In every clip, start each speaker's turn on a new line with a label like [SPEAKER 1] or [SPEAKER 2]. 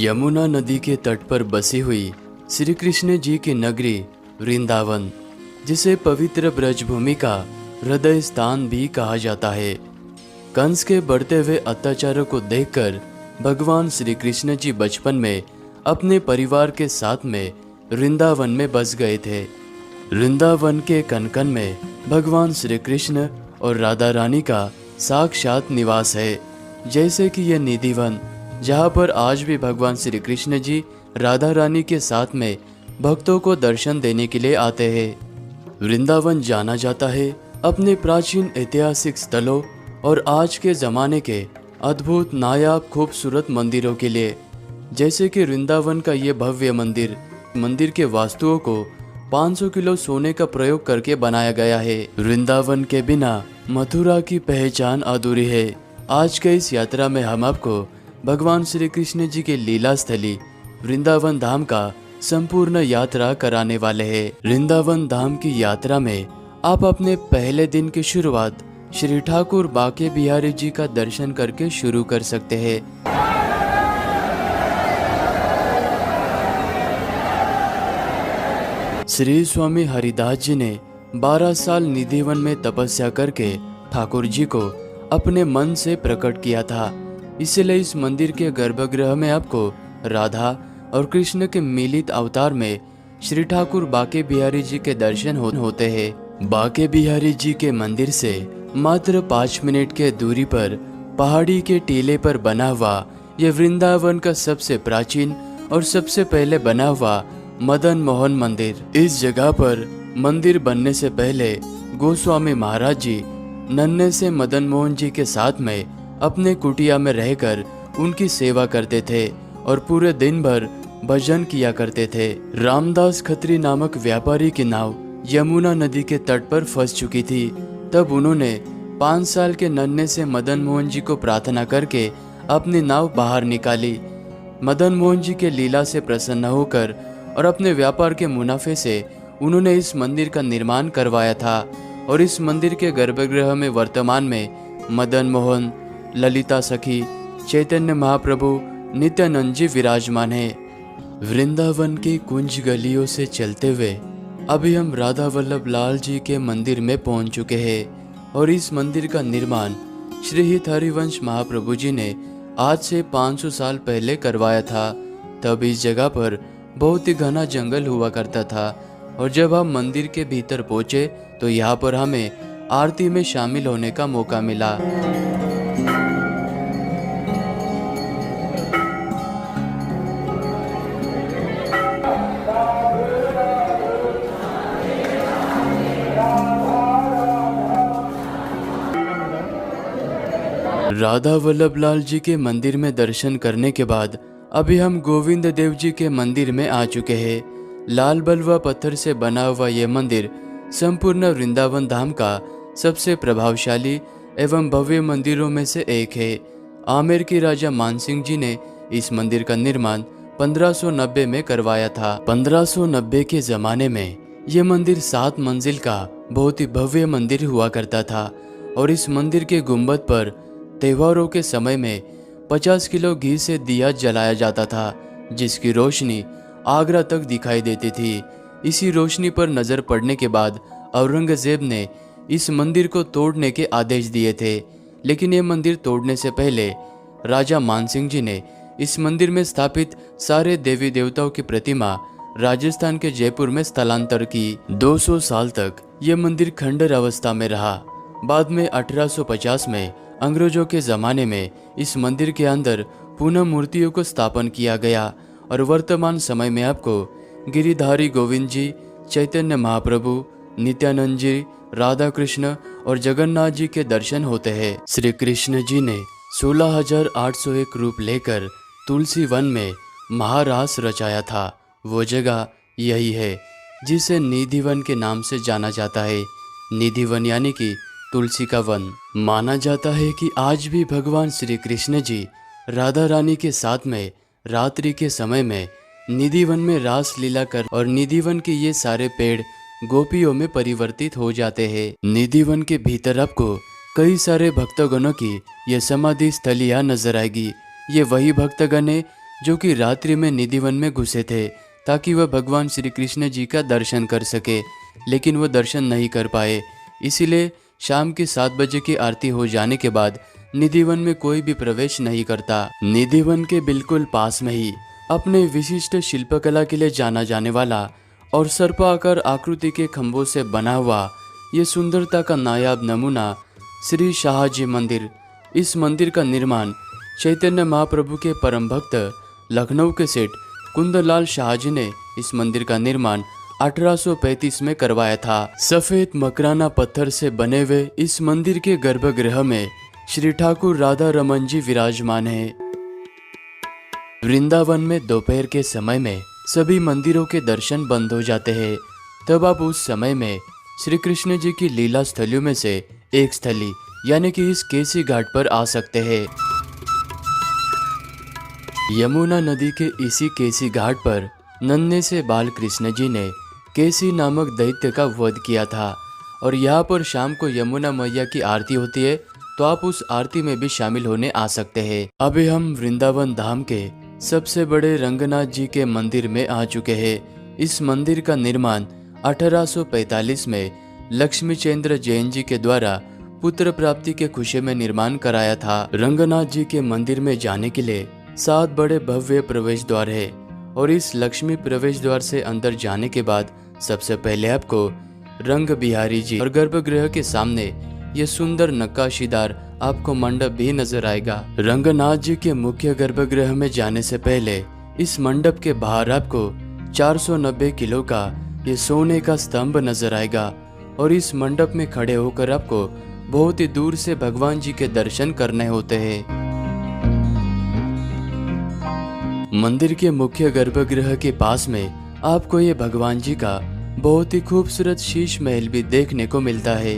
[SPEAKER 1] यमुना नदी के तट पर बसी हुई श्री कृष्ण जी की नगरी वृंदावन, जिसे पवित्र ब्रजभूमि का हृदय स्थान भी कहा जाता है। कंस के बढ़ते हुए अत्याचारों को देखकर भगवान श्री कृष्ण जी बचपन में अपने परिवार के साथ में वृंदावन में बस गए थे। वृंदावन के कनकन में भगवान श्री कृष्ण और राधा रानी का साक्षात निवास है। जैसे कि यह निधिवन, जहाँ पर आज भी भगवान श्री कृष्ण जी राधा रानी के साथ में भक्तों को दर्शन देने के लिए आते हैं। वृंदावन जाना जाता है अपने प्राचीन ऐतिहासिक स्थलों और आज के ज़माने के अद्भुत नायाब खूबसूरत मंदिरों के लिए। जैसे कि वृंदावन का ये भव्य मंदिर के वास्तुओं को 500 किलो सोने का प्रयोग करके बनाया गया है। वृंदावन के बिना मथुरा की पहचान अधूरी है। आज के इस यात्रा में हम आपको भगवान श्री कृष्ण जी के लीला स्थली वृंदावन धाम का संपूर्ण यात्रा कराने वाले हैं। वृंदावन धाम की यात्रा में आप अपने पहले दिन की शुरुआत श्री ठाकुर बाके बिहारी जी का दर्शन करके शुरू कर सकते हैं। श्री स्वामी हरिदास जी ने 12 साल निधिवन में तपस्या करके ठाकुर जी को अपने मन से प्रकट किया था। इसलिए इस मंदिर के गर्भगृह में आपको राधा और कृष्ण के मिलित अवतार में श्री ठाकुर बाके बिहारी जी के दर्शन होते हैं। बाके बिहारी जी के मंदिर से मात्र 5 मिनट के दूरी पर पहाड़ी के टीले पर बना हुआ यह वृंदावन का सबसे प्राचीन और सबसे पहले बना हुआ मदन मोहन मंदिर। इस जगह पर मंदिर बनने से पहले गोस्वामी महाराज जी नन्हे से मदन मोहन जी के साथ में अपने कुटिया में रहकर उनकी सेवा करते थे और पूरे दिन भर भजन किया करते थे। रामदास खत्री नामक व्यापारी की नाव यमुना नदी के तट पर फंस चुकी थी। तब उन्होंने 5 साल के नन्हे से मदन मोहन जी को प्रार्थना करके अपनी नाव बाहर निकाली। मदन मोहन जी के लीला से प्रसन्न होकर और अपने व्यापार के मुनाफे से उन्होंने इस मंदिर का निर्माण करवाया था। और इस मंदिर के गर्भगृह में वर्तमान में मदन मोहन, ललिता सखी, चैतन्य महाप्रभु, नित्यानंद जी विराजमान है। वृंदावन की कुंज गलियों से चलते हुए अभी हम राधा वल्लभ लाल जी के मंदिर में पहुंच चुके हैं। और इस मंदिर का निर्माण श्री हित हरिवंश महाप्रभु जी ने आज से 500 साल पहले करवाया था। तब इस जगह पर बहुत ही घना जंगल हुआ करता था। और जब हम मंदिर के भीतर पहुंचे तो यहाँ पर हमें आरती में शामिल होने का मौका मिला। राधा वल्लभ लाल जी के मंदिर में दर्शन करने के बाद अभी हम गोविंद देव जी के मंदिर में आ चुके हैं। लाल बलुआ पत्थर से बना हुआ यह मंदिर संपूर्ण वृंदावन धाम का सबसे प्रभावशाली एवं भव्य मंदिरों में से एक है। आमेर के राजा मानसिंह जी ने इस मंदिर का निर्माण 1590 में करवाया था। 1590 के जमाने में यह मंदिर 7 मंजिल का बहुत ही भव्य मंदिर हुआ करता था। और इस मंदिर के गुंबद पर त्योहारों के समय में 50 किलो घी से दिया जलाया जाता था, जिसकी रोशनी आगरा तक दिखाई देती थी। इसी रोशनी पर नजर पड़ने के बाद औरंगजेब ने इस मंदिर को तोड़ने के आदेश दिए थे। लेकिन ये मंदिर तोड़ने से पहले राजा मानसिंह जी ने इस मंदिर में स्थापित सारे देवी देवताओं की प्रतिमा राजस्थान के जयपुर में स्थलांतर की। 200 साल तक ये मंदिर खंडर अवस्था में रहा। बाद में 1850 में अंग्रेजों के जमाने में इस मंदिर के अंदर पुनः मूर्तियों को स्थापन किया गया। और वर्तमान समय में आपको गिरिधारी गोविंद जी, चैतन्य महाप्रभु, नित्यानंद जी, राधा कृष्ण और जगन्नाथ जी के दर्शन होते हैं। श्री कृष्ण जी ने 16,801 रूप लेकर तुलसी वन में महारास रचाया था। वो जगह यही है जिसे निधिवन के नाम से जाना जाता है। निधिवन यानी कि तुलसी का वन। माना जाता है कि आज भी भगवान श्री कृष्ण जी राधा रानी के साथ में रात्रि के समय में निधिवन में रास लीला कर और निधिवन के ये सारे पेड़ गोपियों में परिवर्तित हो जाते हैं। निधिवन के भीतर आपको कई सारे भक्तगणों की यह समाधि स्थलियाँ नजर आएगी। ये वही भक्तगण है जो कि रात्रि में निधिवन में घुसे थे ताकि वह भगवान श्री कृष्ण जी का दर्शन कर सके, लेकिन वह दर्शन नहीं कर पाए। इसीलिए शाम के 7 बजे की आरती हो जाने के बाद निधिवन में कोई भी प्रवेश नहीं करता। निधिवन के बिल्कुल पास में ही अपने विशिष्ट शिल्पकला के लिए जाना जाने वाला और सर्पाकार आकृति के खंभों से बना हुआ ये सुंदरता का नायाब नमूना श्री शाहजी मंदिर। इस मंदिर का निर्माण चैतन्य महाप्रभु के परम भक्त लखनऊ के सेठ कुंदलाल शाहजी ने इस मंदिर का निर्माण 1835 में करवाया था। सफेद मकराना पत्थर से बने हुए इस मंदिर के गर्भगृह में श्री ठाकुर राधा रमन जी विराजमान है। वृंदावन में दोपहर के समय में सभी मंदिरों के दर्शन बंद हो जाते हैं। तब आप उस समय में श्री कृष्ण जी की लीला स्थलियों में से एक स्थली यानी कि इस केसी घाट पर आ सकते हैं। यमुना नदी के इसी केसी घाट पर नन्हे से बाल कृष्ण जी ने केसी नामक दैत्य का वध किया था और यहाँ पर शाम को यमुना मैया की आरती होती है, तो आप उस आरती में भी शामिल होने आ सकते हैं। अभी हम वृंदावन धाम के सबसे बड़े रंगनाथ जी के मंदिर में आ चुके हैं। इस मंदिर का निर्माण 1845 में लक्ष्मी चंद्र जैन जी के द्वारा पुत्र प्राप्ति के खुशी में निर्माण कराया था। रंगनाथ जी के मंदिर में जाने के लिए 7 बड़े भव्य प्रवेश द्वार है और इस लक्ष्मी प्रवेश द्वार से अंदर जाने के बाद सबसे पहले आपको रंग बिहारी जी और गर्भगृह के सामने ये सुंदर नक्काशीदार आपको मंडप भी नजर आएगा। रंगनाथ जी के मुख्य गर्भगृह में जाने से पहले इस मंडप के बाहर आपको 490 किलो का ये सोने का स्तंभ नजर आएगा और इस मंडप में खड़े होकर आपको बहुत ही दूर से भगवान जी के दर्शन करने होते हैं। मंदिर के मुख्य गर्भगृह के पास में आपको ये भगवान जी का बहुत ही खूबसूरत शीश महल भी देखने को मिलता है।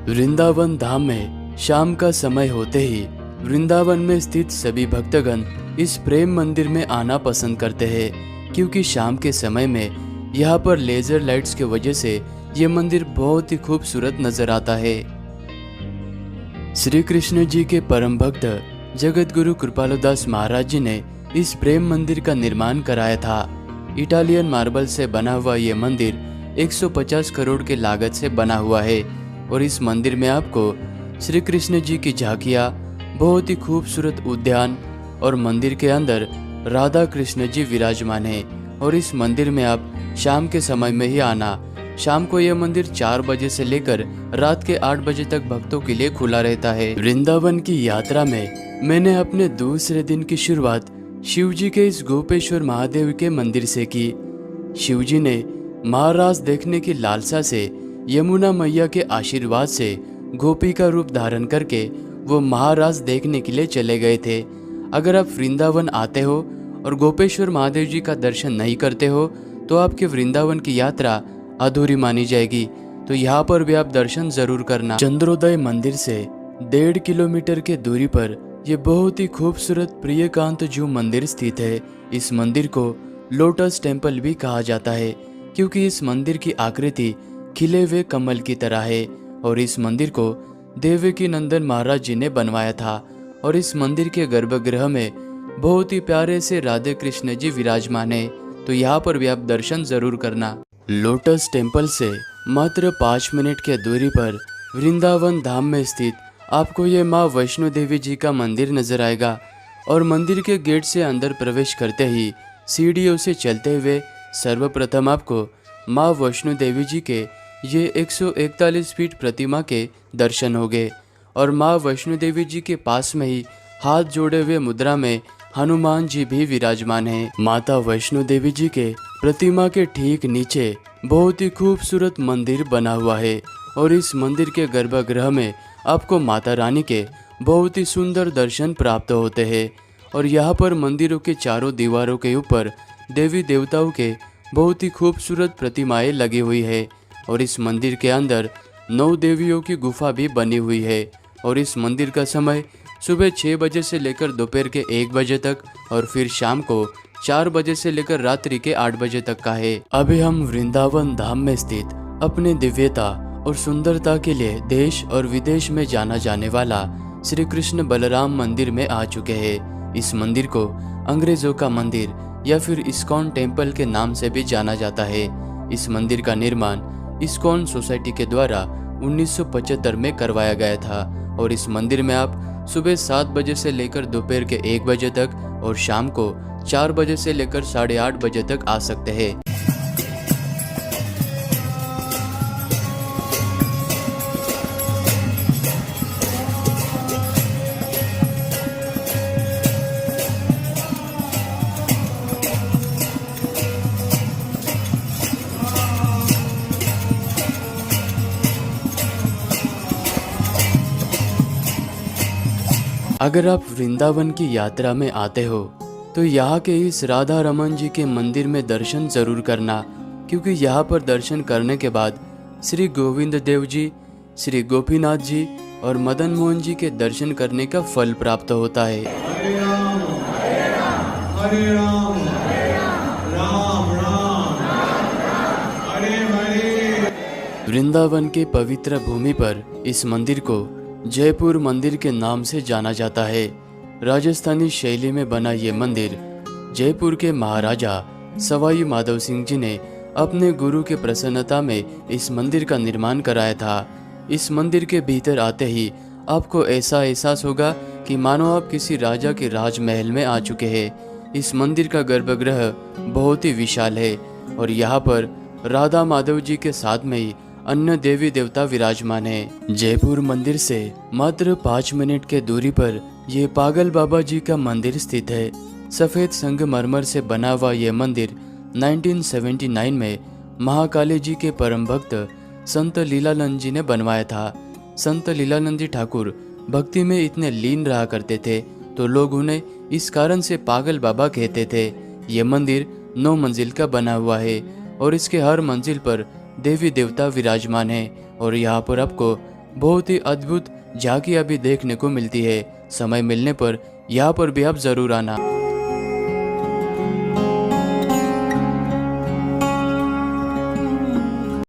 [SPEAKER 1] वृंदावन धाम में शाम का समय होते ही वृंदावन में स्थित सभी भक्तगण इस प्रेम मंदिर में आना पसंद करते हैं, क्योंकि शाम के समय में यहाँ पर लेजर लाइट्स की वजह से ये मंदिर बहुत ही खूबसूरत नजर आता है। श्री कृष्ण जी के परम भक्त जगत गुरु कृपालुदास महाराज जी ने इस प्रेम मंदिर का निर्माण कराया था। इटालियन मार्बल से बना हुआ ये मंदिर 150 करोड़ के लागत से बना हुआ है और इस मंदिर में आपको श्री कृष्ण जी की झांकियाँ, बहुत ही खूबसूरत उद्यान और मंदिर के अंदर राधा कृष्ण जी विराजमान है। और इस मंदिर में आप शाम के समय में ही आना। शाम को यह मंदिर 4 बजे से लेकर रात के 8 बजे तक भक्तों के लिए खुला रहता है। वृंदावन की यात्रा में मैंने अपने दूसरे दिन की शुरुआत शिव जी के इस गोपेश्वर महादेव के मंदिर से की। शिव जी ने महाराज देखने की लालसा से यमुना मैया के आशीर्वाद से गोपी का रूप धारण करके वो महाराज देखने के लिए चले गए थे। अगर आप वृंदावन आते हो और गोपेश्वर महादेव जी का दर्शन नहीं करते हो तो आपके वृंदावन की यात्रा अधूरी मानी जाएगी। तो यहाँ पर भी आप दर्शन जरूर करना। चंद्रोदय मंदिर से 1.5 किलोमीटर के दूरी पर यह बहुत ही खूबसूरत प्रियकांत जू मंदिर स्थित है। इस मंदिर को लोटस टेम्पल भी कहा जाता है, क्योंकि इस मंदिर की आकृति खिले हुए कमल की तरह है और इस मंदिर को देवकी नंदन महाराज जी ने बनवाया था। और इस मंदिर के गर्भगृह में बहुत ही प्यारे से राधे कृष्ण जी विराजमान है, तो यहाँ पर भी आप दर्शन जरूर करना। लोटस टेम्पल से मात्र 5 मिनट के दूरी पर वृंदावन धाम में स्थित आपको ये माँ वैष्णो देवी जी का मंदिर नजर आएगा और मंदिर के गेट से अंदर प्रवेश करते ही सीढ़ियों से चलते हुए सर्वप्रथम आपको माँ वैष्णो देवी जी के ये 141 फीट प्रतिमा के दर्शन होंगे और माँ वैष्णो देवी जी के पास में ही हाथ जोड़े हुए मुद्रा में हनुमान जी भी विराजमान हैं। माता वैष्णो देवी जी के प्रतिमा के ठीक नीचे बहुत ही खूबसूरत मंदिर बना हुआ है और इस मंदिर के गर्भगृह में आपको माता रानी के बहुत ही सुंदर दर्शन प्राप्त होते हैं। और यहाँ पर मंदिरों के चारों दीवारों के ऊपर देवी देवताओं के बहुत ही खूबसूरत प्रतिमाएं लगी हुई है और इस मंदिर के अंदर 9 देवियों की गुफा भी बनी हुई है। और इस मंदिर का समय सुबह 6 बजे से लेकर दोपहर के 1 बजे तक और फिर शाम को 4 बजे से लेकर रात्रि के 8 बजे तक का है। अभी हम वृंदावन धाम में स्थित अपने दिव्यता और सुंदरता के लिए देश और विदेश में जाना जाने वाला श्री कृष्ण बलराम मंदिर में आ चुके हैं। इस मंदिर को अंग्रेजों का मंदिर या फिर इस्कॉन टेम्पल के नाम से भी जाना जाता है। इस मंदिर का निर्माण इस्कॉन सोसाइटी के द्वारा 1975 में करवाया गया था और इस मंदिर में आप सुबह 7 बजे से लेकर दोपहर के 1 बजे तक और शाम को 4 बजे से लेकर 8:30 बजे तक आ सकते हैं। अगर आप वृंदावन की यात्रा में आते हो तो यहाँ के इस राधा रमन जी के मंदिर में दर्शन जरूर करना, क्योंकि यहाँ पर दर्शन करने के बाद श्री गोविंद देव जी, श्री गोपीनाथ जी और मदन मोहन जी के दर्शन करने का फल प्राप्त होता है।
[SPEAKER 2] हरे राम राम राम हरे हरे।
[SPEAKER 1] वृंदावन के पवित्र भूमि पर इस मंदिर को जयपुर मंदिर के नाम से जाना जाता है। राजस्थानी शैली में बना ये मंदिर जयपुर के महाराजा सवाई माधव सिंह जी ने अपने गुरु के प्रसन्नता में इस मंदिर का निर्माण कराया था। इस मंदिर के भीतर आते ही आपको ऐसा एहसास होगा कि मानो आप किसी राजा के राजमहल में आ चुके हैं। इस मंदिर का गर्भगृह बहुत ही विशाल है और यहाँ पर राधा माधव जी के साथ में ही अन्य देवी देवता विराजमान है। जयपुर मंदिर से मात्र 5 मिनट के दूरी पर ये पागल बाबा जी का मंदिर स्थित है। सफेद संगमरमर से बना हुआ ये मंदिर 1979 में महाकाली जी के परम भक्त संत लीलानंद जी ने बनवाया था। संत लीलानंद जी ठाकुर भक्ति में इतने लीन रहा करते थे तो लोग उन्हें इस कारण से पागल बाबा कहते थे। ये मंदिर 9 मंजिल का बना हुआ है और इसके हर मंजिल पर देवी देवता विराजमान है और यहाँ पर आपको बहुत ही अद्भुत झांकियाँ भी देखने को मिलती है। समय मिलने पर यहाँ पर भी आप जरूर आना।